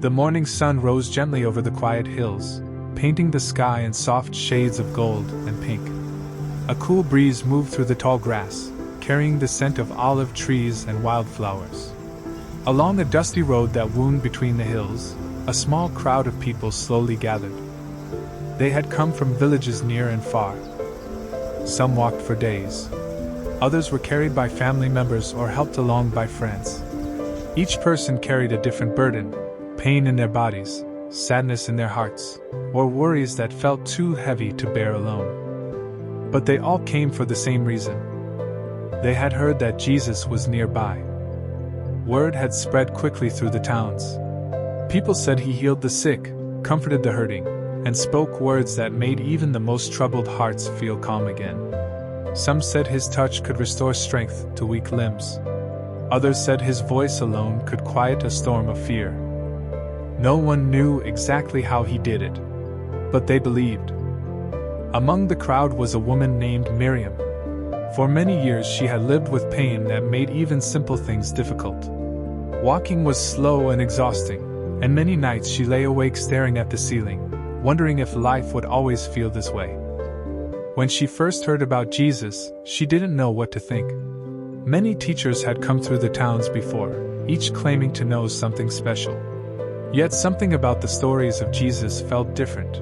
The morning sun rose gently over the quiet hills, painting the sky in soft shades of gold and pink. A cool breeze moved through the tall grass, carrying the scent of olive trees and wildflowers. Along a dusty road that wound between the hills, a small crowd of people slowly gathered. They had come from villages near and far. Some walked for days. Others were carried by family members or helped along by friends. Each person carried a different burden, pain in their bodies, sadness in their hearts, or worries that felt too heavy to bear alone. But they all came for the same reason. They had heard that Jesus was nearby. Word had spread quickly through the towns. People said he healed the sick, comforted the hurting, and spoke words that made even the most troubled hearts feel calm again. Some said his touch could restore strength to weak limbs. Others said his voice alone could quiet a storm of fear. No one knew exactly how he did it, but they believed. Among the crowd was a woman named Miriam. For many years she had lived with pain that made even simple things difficult. Walking was slow and exhausting, and many nights she lay awake staring at the ceiling, wondering if life would always feel this way. When she first heard about Jesus, she didn't know what to think. Many teachers had come through the towns before, each claiming to know something special. Yet something about the stories of Jesus felt different.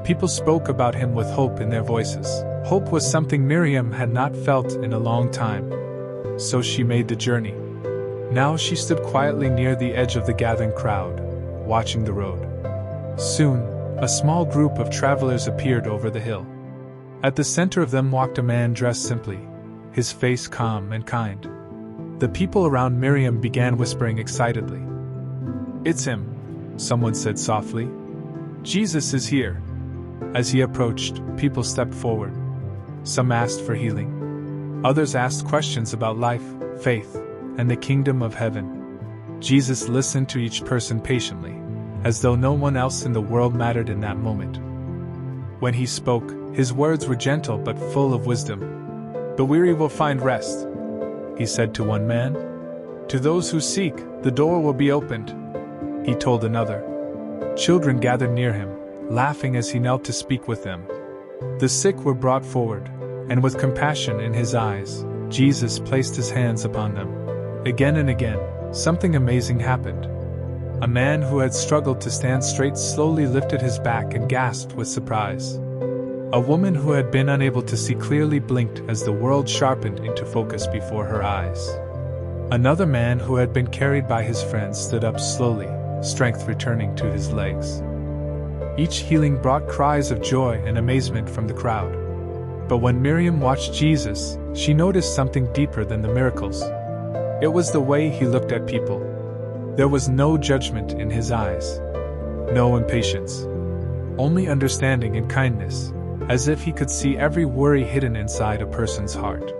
People spoke about him with hope in their voices. Hope was something Miriam had not felt in a long time. So she made the journey. Now she stood quietly near the edge of the gathering crowd, watching the road. Soon, a small group of travelers appeared over the hill. At the center of them walked a man dressed simply, his face calm and kind. The people around Miriam began whispering excitedly. "It's him," someone said softly. "Jesus is here." As he approached, people stepped forward. Some asked for healing. Others asked questions about life, faith, and the kingdom of heaven. Jesus listened to each person patiently, as though no one else in the world mattered in that moment. When he spoke, his words were gentle but full of wisdom. "The weary will find rest," he said to one man. "To those who seek, the door will be opened," he told another. Children gathered near him, laughing as he knelt to speak with them. The sick were brought forward, and with compassion in his eyes, Jesus placed his hands upon them. Again and again, something amazing happened. A man who had struggled to stand straight slowly lifted his back and gasped with surprise. A woman who had been unable to see clearly blinked as the world sharpened into focus before her eyes. Another man who had been carried by his friends stood up slowly, strength returning to his legs. Each healing brought cries of joy and amazement from the crowd. But when Miriam watched Jesus, she noticed something deeper than the miracles. It was the way he looked at people. There was no judgment in his eyes, no impatience, only understanding and kindness, as if he could see every worry hidden inside a person's heart.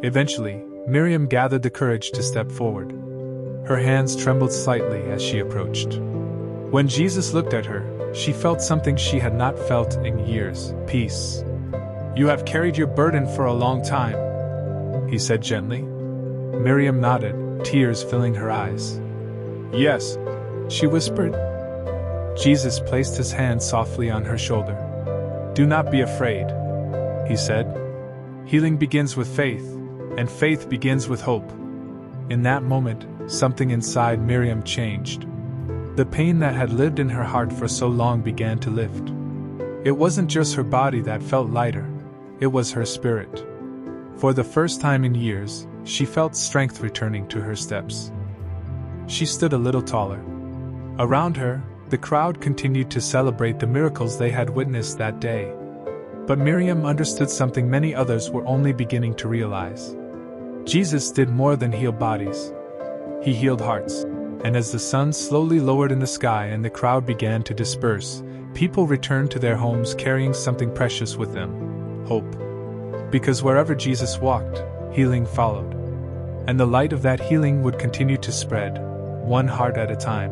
Eventually, Miriam gathered the courage to step forward. Her hands trembled slightly as she approached. When Jesus looked at her, she felt something she had not felt in years: peace. "You have carried your burden for a long time," he said gently. Miriam nodded, tears filling her eyes. "Yes," she whispered. Jesus placed his hand softly on her shoulder. "Do not be afraid," he said. "Healing begins with faith, and faith begins with hope." In that moment, something inside Miriam changed. The pain that had lived in her heart for so long began to lift. It wasn't just her body that felt lighter, it was her spirit. For the first time in years, she felt strength returning to her steps. She stood a little taller. Around her, the crowd continued to celebrate the miracles they had witnessed that day. But Miriam understood something many others were only beginning to realize. Jesus did more than heal bodies. He healed hearts. And as the sun slowly lowered in the sky and the crowd began to disperse, people returned to their homes carrying something precious with them: hope. Because wherever Jesus walked, healing followed. And the light of that healing would continue to spread, one heart at a time.